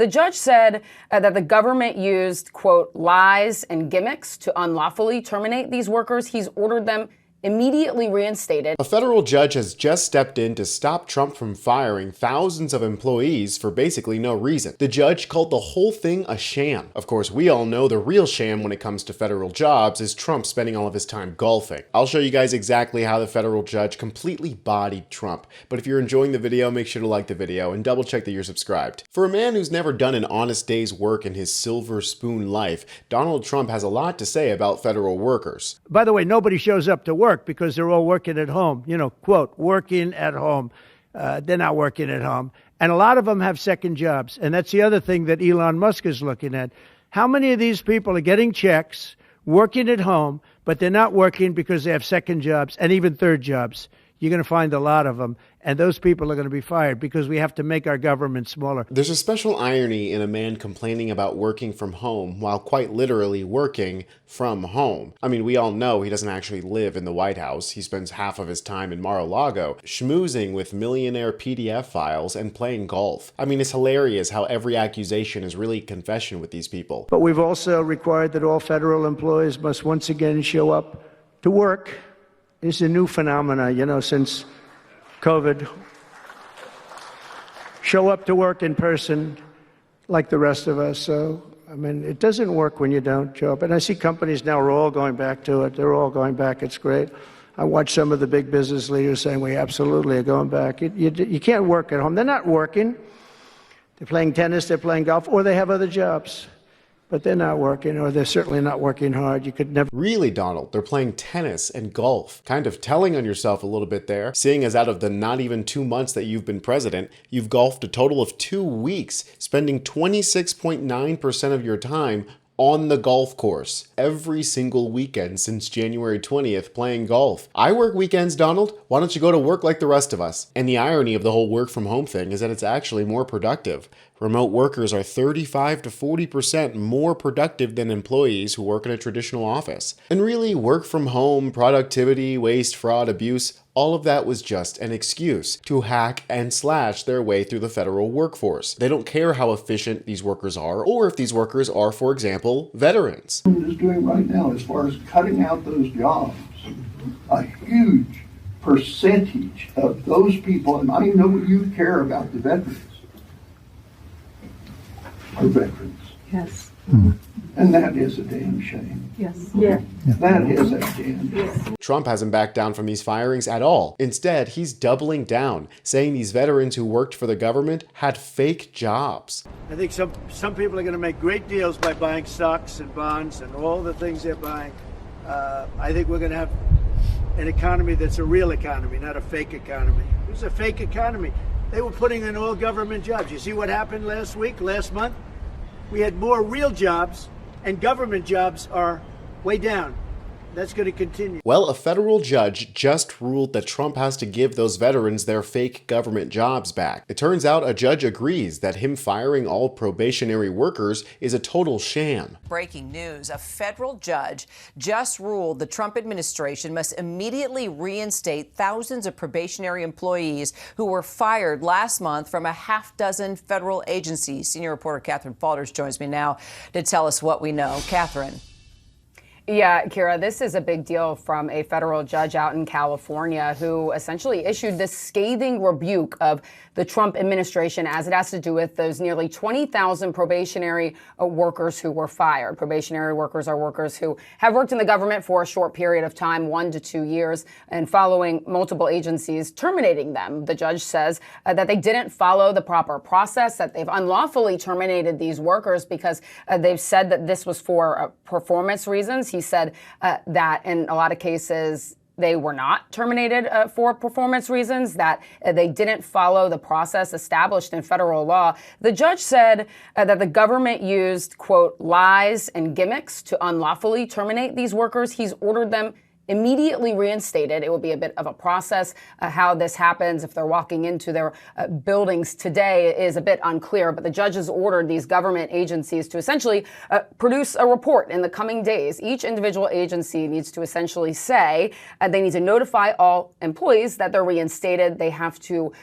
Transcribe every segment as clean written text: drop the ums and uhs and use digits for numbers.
The judge said that the government used, quote, lies and gimmicks to unlawfully terminate these workers. He's ordered them immediately reinstated. A federal judge has just stepped in to stop Trump from firing thousands of employees for basically no reason. The judge called the whole thing a sham. Of course, we all know the real sham when it comes to federal jobs is Trump spending all of his time golfing. I'll show you guys exactly how the federal judge completely bodied Trump. But if you're enjoying the video, make sure to like the video and double check that you're subscribed. For a man who's never done an honest day's work in his silver spoon life, Donald Trump has a lot to say about federal workers. By the way, nobody shows up to work because they're all working at home, quote, working at home. They're not working at home. And a lot of them have second jobs. And that's the other thing that Elon Musk is looking at. How many of these people are getting checks, working at home, but they're not working because they have second jobs and even third jobs? You're going to find a lot of them. And those people are going to be fired because we have to make our government smaller. There's a special irony in a man complaining about working from home while quite literally working from home. I mean, we all know he doesn't actually live in the White House. He spends half of his time in Mar-a-Lago, schmoozing with millionaire PDF files and playing golf. I mean, it's hilarious how every accusation is really a confession with these people. But we've also required that all federal employees must once again show up to work. It's a new phenomena, since COVID. Show up to work in person like the rest of us. So, it doesn't work when you don't show up. And I see companies now are all going back to it. They're all going back. It's great. I watch some of the big business leaders saying we absolutely are going back. You can't work at home. They're not working. They're playing tennis, they're playing golf, or they have other jobs. But they're not working, or they're certainly not working hard. You could never... Really, Donald, they're playing tennis and golf. Kind of telling on yourself a little bit there, seeing as out of the not even 2 months that you've been president, you've golfed a total of 2 weeks, spending 26.9% of your time on the golf course every single weekend since January 20th playing golf. I work weekends, Donald. Why don't you go to work like the rest of us? And the irony of the whole work from home thing is that it's actually more productive. Remote workers are 35 to 40% more productive than employees who work in a traditional office. And really, work from home, productivity, waste, fraud, abuse, all of that was just an excuse to hack and slash their way through the federal workforce. They don't care how efficient these workers are, or if these workers are, for example, veterans. Is doing right now as far as cutting out those jobs, a huge percentage of those people, and I know you care about the veterans, are veterans. Yes. Mm-hmm. And that is a damn shame. Yes. Yeah. That is a damn shame. Trump hasn't backed down from these firings at all. Instead, he's doubling down, saying these veterans who worked for the government had fake jobs. I think some people are going to make great deals by buying stocks and bonds and all the things they're buying. I think we're going to have an economy that's a real economy, not a fake economy. It was a fake economy. They were putting in all government jobs. You see what happened last month? We had more real jobs, and government jobs are way down. That's going to continue. Well, a federal judge just ruled that Trump has to give those veterans their fake government jobs back. It turns out a judge agrees that him firing all probationary workers is a total sham. Breaking news, a federal judge just ruled the Trump administration must immediately reinstate thousands of probationary employees who were fired last month from a half dozen federal agencies. Senior reporter Catherine Falters joins me now to tell us what we know. Catherine. Yeah, Kira, this is a big deal from a federal judge out in California who essentially issued this scathing rebuke of the Trump administration as it has to do with those nearly 20,000 probationary workers who were fired. Probationary workers are workers who have worked in the government for a short period of time, 1 to 2 years, and following multiple agencies terminating them. The judge says that they didn't follow the proper process, that they've unlawfully terminated these workers because they've said that this was for performance reasons. He said that in a lot of cases, they were not terminated for performance reasons, that they didn't follow the process established in federal law. The judge said that the government used, quote, lies and gimmicks to unlawfully terminate these workers. He's ordered them immediately reinstated. It will be a bit of a process. How this happens, if they're walking into their buildings today, is a bit unclear. But the judge has ordered these government agencies to essentially produce a report in the coming days. Each individual agency needs to essentially say they need to notify all employees that they're reinstated. They have to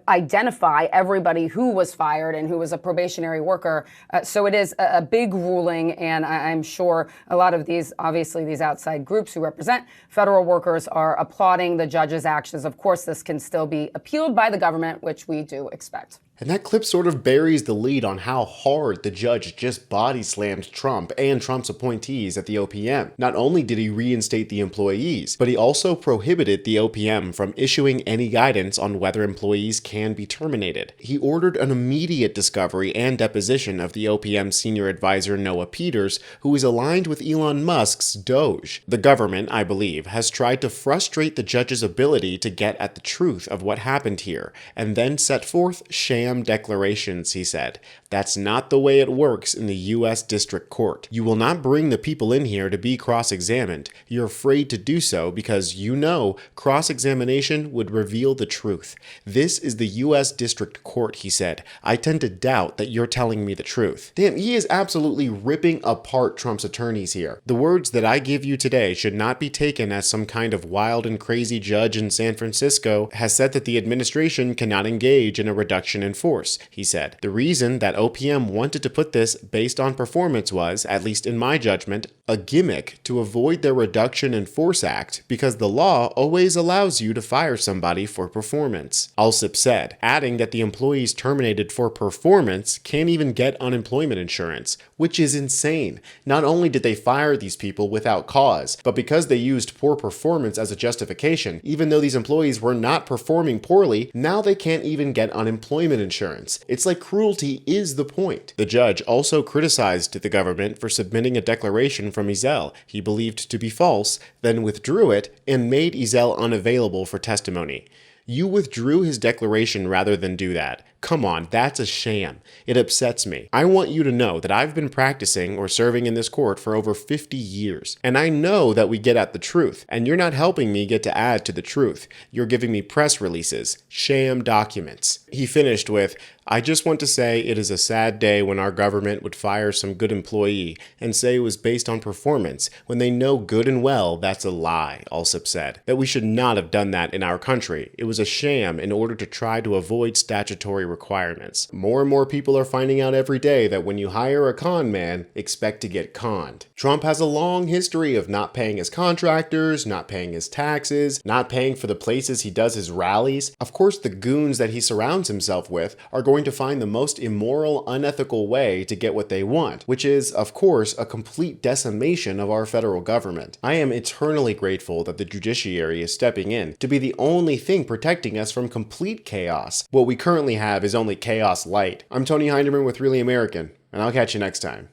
identify everybody who was fired and who was a probationary worker. So it is a big ruling, and I'm sure a lot of these, obviously these outside groups who represent federal workers, are applauding the judge's actions. Of course, this can still be appealed by the government, which we do expect. And that clip sort of buries the lead on how hard the judge just body slammed Trump and Trump's appointees at the OPM. Not only did he reinstate the employees, but he also prohibited the OPM from issuing any guidance on whether employees can be terminated. He ordered an immediate discovery and deposition of the OPM senior advisor Noah Peters, who is aligned with Elon Musk's DOGE. The government, I believe, has tried to frustrate the judge's ability to get at the truth of what happened here, and then set forth sham declarations, he said. That's not the way it works in the U.S. District Court. You will not bring the people in here to be cross-examined. You're afraid to do so because you know cross-examination would reveal the truth. This is the U.S. District Court, he said. I tend to doubt that you're telling me the truth. Damn, he is absolutely ripping apart Trump's attorneys here. The words that I give you today should not be taken as some kind of wild and crazy judge in San Francisco has said that the administration cannot engage in a reduction in force, he said. The reason that OPM wanted to put this based on performance was, at least in my judgment, a gimmick to avoid their Reduction in Force Act because the law always allows you to fire somebody for performance. Alsip said, adding that the employees terminated for performance can't even get unemployment insurance, which is insane. Not only did they fire these people without cause, but because they used poor performance as a justification, even though these employees were not performing poorly, now they can't even get unemployment insurance. It's like cruelty is the point. The judge also criticized the government for submitting a declaration from Ezel he believed to be false, then withdrew it and made Ezel unavailable for testimony. You withdrew his declaration rather than do that. Come on, that's a sham. It upsets me. I want you to know that I've been practicing or serving in this court for over 50 years, and I know that we get at the truth, and you're not helping me get to add to the truth. You're giving me press releases, sham documents. He finished with, I just want to say it is a sad day when our government would fire some good employee and say it was based on performance when they know good and well that's a lie, Alsip said. That we should not have done that in our country. It was a sham in order to try to avoid statutory requirements. More and more people are finding out every day that when you hire a con man, expect to get conned. Trump has a long history of not paying his contractors, not paying his taxes, not paying for the places he does his rallies. Of course, the goons that he surrounds himself with are going to find the most immoral, unethical way to get what they want, which is, of course, a complete decimation of our federal government. I am eternally grateful that the judiciary is stepping in to be the only thing protecting us from complete chaos. What we currently have is only chaos light. I'm Tony Hinderman with Really American, and I'll catch you next time.